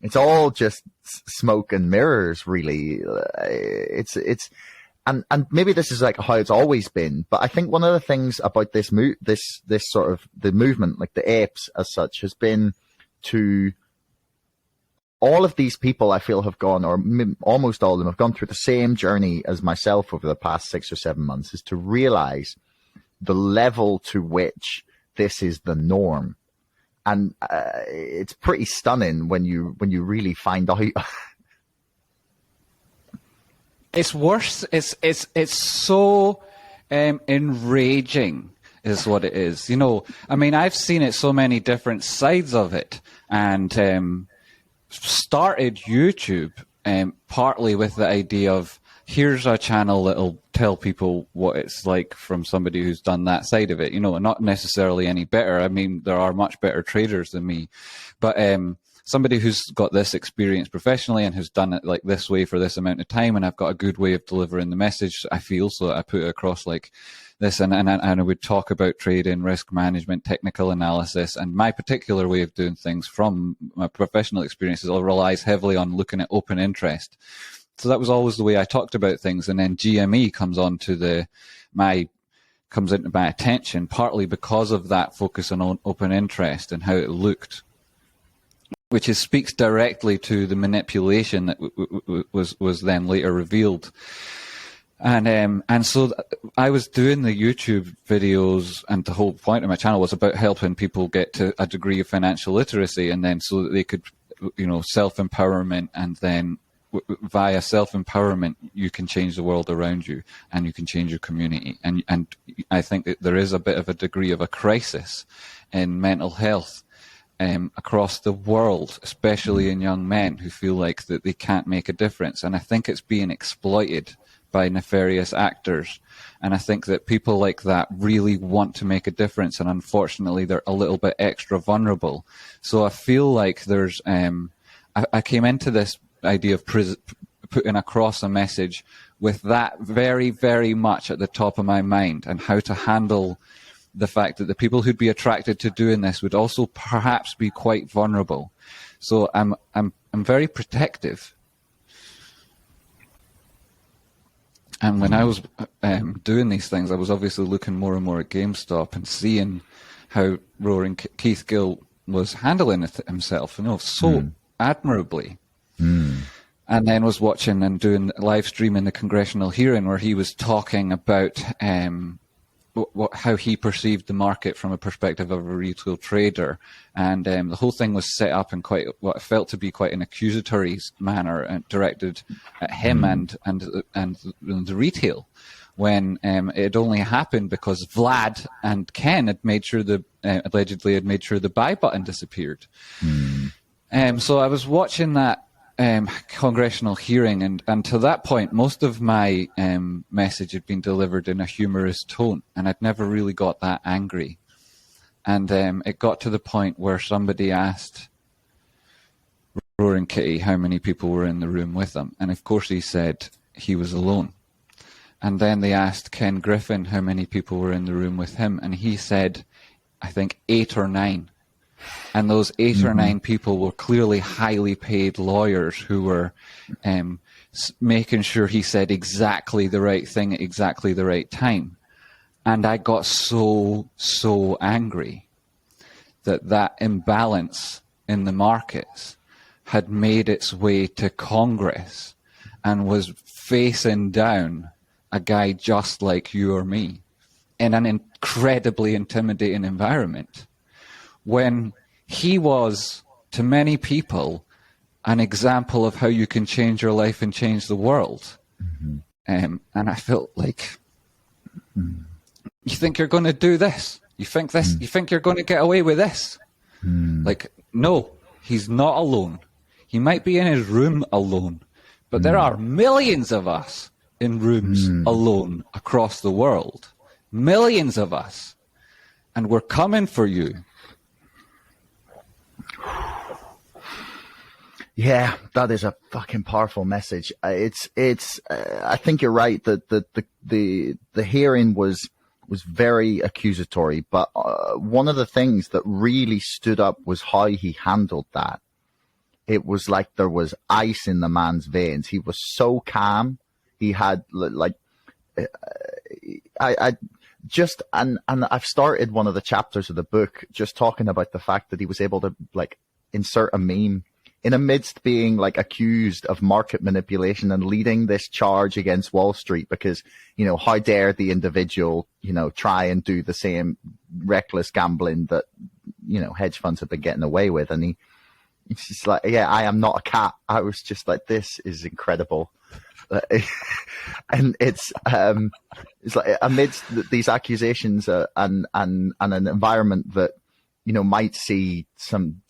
It's all just smoke and mirrors, really. And maybe this is like how it's always been, but I think one of the things about this sort of the movement, like the apes as such, has been to all of these people I feel have gone, or almost all of them have gone through the same journey as myself over the past 6 or 7 months, is to realize the level to which this is the norm. And it's pretty stunning when you really find out. It's worse. It's so enraging, is what it is. You know, I mean, I've seen it so many different sides of it, and started YouTube partly with the idea of, here's a channel that'll tell people what it's like from somebody who's done that side of it, you know, and not necessarily any better. I mean, there are much better traders than me, but somebody who's got this experience professionally and has done it like this way for this amount of time, and I've got a good way of delivering the message, I feel, so I put it across like this, and I would talk about trading, risk management, technical analysis, and my particular way of doing things from my professional experiences relies heavily on looking at open interest. So that was always the way I talked about things. And then GME comes into my attention, partly because of that focus on open interest and how it looked, which speaks directly to the manipulation that was then later revealed. And so I was doing the YouTube videos, and the whole point of my channel was about helping people get to a degree of financial literacy, and then so that they could, you know, self-empowerment, and then via self-empowerment, you can change the world around you, and you can change your community. And I think that there is a bit of a degree of a crisis in mental health across the world, especially in young men who feel like that they can't make a difference. And I think it's being exploited by nefarious actors. And I think that people like that really want to make a difference, and unfortunately they're a little bit extra vulnerable. So I feel like there's I came into this idea of putting across a message with that very, very much at the top of my mind, and how to handle the fact that the people who'd be attracted to doing this would also perhaps be quite vulnerable. So I'm very protective. And when I was doing these things, I was obviously looking more and more at GameStop and seeing how Roaring Keith Gill was handling it himself, you know, so admirably. And then was watching and doing live streaming the congressional hearing where he was talking about how he perceived the market from a perspective of a retail trader. And the whole thing was set up in quite what felt to be quite an accusatory manner, and directed at him and the retail, when it had only happened because Vlad and Ken had made sure allegedly had made sure the buy button disappeared. So I was watching that congressional hearing, and to that point, most of my message had been delivered in a humorous tone, and I'd never really got that angry. And it got to the point where somebody asked Roaring Kitty how many people were in the room with him, and of course he said he was alone. And then they asked Ken Griffin how many people were in the room with him, and he said, I think 8 or 9. And those 8 or 9 people were clearly highly paid lawyers who were making sure he said exactly the right thing at exactly the right time. And I got so angry that imbalance in the markets had made its way to Congress and was facing down a guy just like you or me in an incredibly intimidating environment, when he was, to many people, an example of how you can change your life and change the world. And I felt like, you think you're going to do this? You think this? You think you're going to get away with this? Like, no, he's not alone. He might be in his room alone, but there are millions of us in rooms alone across the world. Millions of us. And we're coming for you. Yeah, that is a fucking powerful message. I think you're right that the hearing was very accusatory, but one of the things that really stood up was how he handled that. it was like there was ice in the man's veins. He was so calm. He had like, I just, and I've started one of the chapters of the book just talking about the fact that he was able to like insert a meme in amidst being like accused of market manipulation and leading this charge against Wall Street because, you know, how dare the individual, you know, try and do the same reckless gambling that, you know, hedge funds have been getting away with. And he's just like, yeah, I am not a cat. I was just like, this is incredible. And it's like amidst these accusations and an environment that, you know, might see some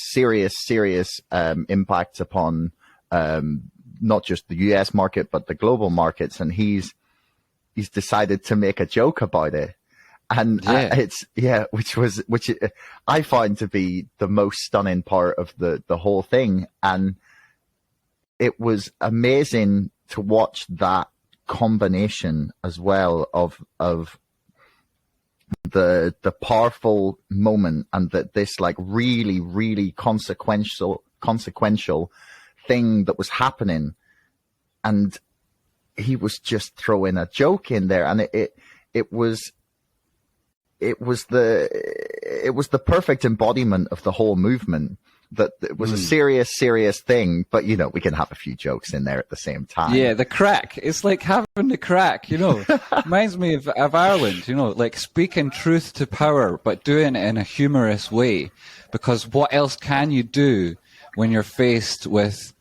serious impacts upon not just the US market, but the global markets. And he's decided to make a joke about it. And which I find to be the most stunning part of the whole thing. And it was amazing to watch that combination as well of the powerful moment and that this like really consequential thing that was happening, and he was just throwing a joke in there, and it was the perfect embodiment of the whole movement. That it was a serious thing, but you know, we can have a few jokes in there at the same time. Yeah, the crack. It's like having the crack, you know. Reminds me of Ireland, you know, like speaking truth to power, but doing it in a humorous way. Because what else can you do when you're faced with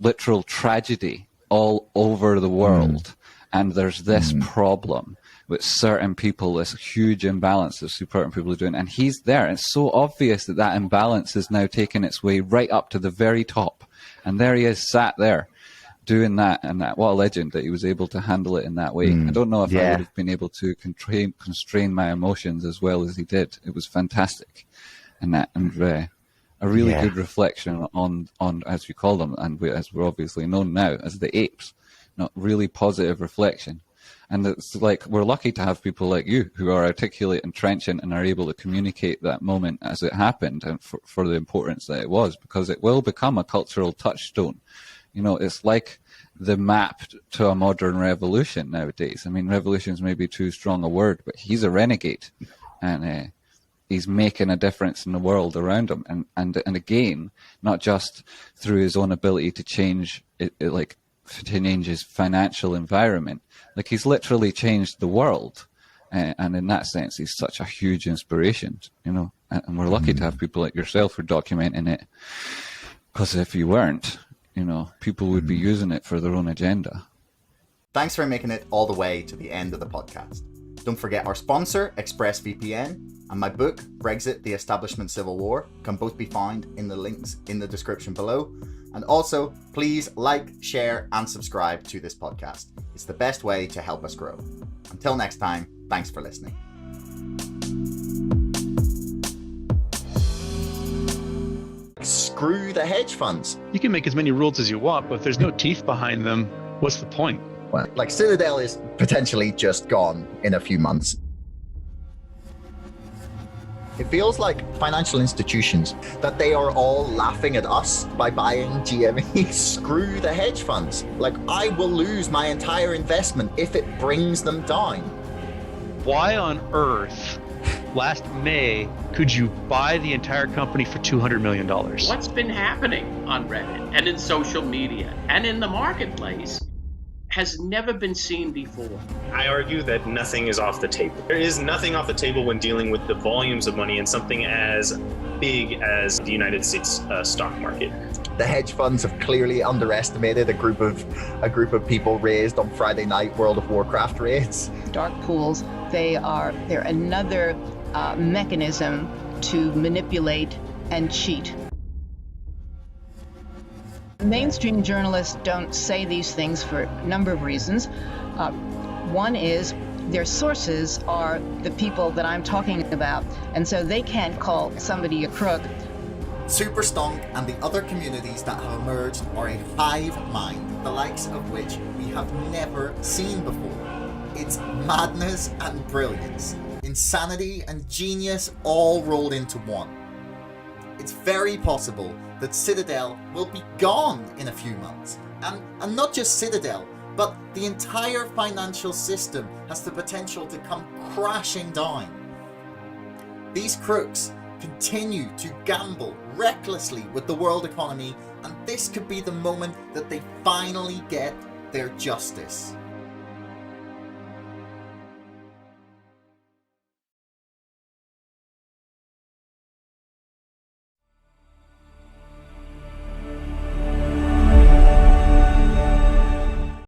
literal tragedy all over the world, and there's this problem with certain people, this huge imbalance that certain people are doing, and he's there. And it's so obvious that that imbalance is now taking its way right up to the very top. And there he is, sat there, doing that, and that. What a legend that he was able to handle it in that way. I don't know if I would have been able to constrain my emotions as well as he did. It was fantastic. And a really good reflection on, as we call them, and as we're obviously known now, as the apes. Not really positive reflection. And it's like, we're lucky to have people like you who are articulate and trenchant and are able to communicate that moment as it happened and for the importance that it was, because it will become a cultural touchstone. You know, it's like the map to a modern revolution nowadays. I mean, revolution's maybe too strong a word, but he's a renegade, and he's making a difference in the world around him. And again, not just through his own ability to change to change his financial environment. Like, he's literally changed the world. And in that sense, he's such a huge inspiration, you know. And we're lucky to have people like yourself who are documenting it. Because if you weren't, you know, people would be using it for their own agenda. Thanks for making it all the way to the end of the podcast. Don't forget our sponsor, ExpressVPN, and my book, Brexit, The Establishment Civil War, can both be found in the links in the description below. And also, please like, share, and subscribe to this podcast. It's the best way to help us grow. Until next time, thanks for listening. Screw the hedge funds. You can make as many rules as you want, but if there's no teeth behind them, what's the point? Well, like, Citadel is potentially just gone in a few months. It feels like financial institutions, that they are all laughing at us by buying GME. Screw the hedge funds. Like, I will lose my entire investment if it brings them down. Why on earth, last May, could you buy the entire company for $200 million? What's been happening on Reddit and in social media and in the marketplace has never been seen before. I argue that nothing is off the table. There is nothing off the table when dealing with the volumes of money in something as big as the United States stock market. The hedge funds have clearly underestimated a group of people raised on Friday night World of Warcraft raids. Dark pools, they're another mechanism to manipulate and cheat. Mainstream journalists don't say these things for a number of reasons. One is their sources are the people that I'm talking about, and so they can't call somebody a crook. Superstonk and the other communities that have emerged are a hive mind, the likes of which we have never seen before. It's madness and brilliance, insanity and genius all rolled into one. it's very possible that Citadel will be gone in a few months. And not just Citadel, but the entire financial system has the potential to come crashing down. These crooks continue to gamble recklessly with the world economy, and this could be the moment that they finally get their justice.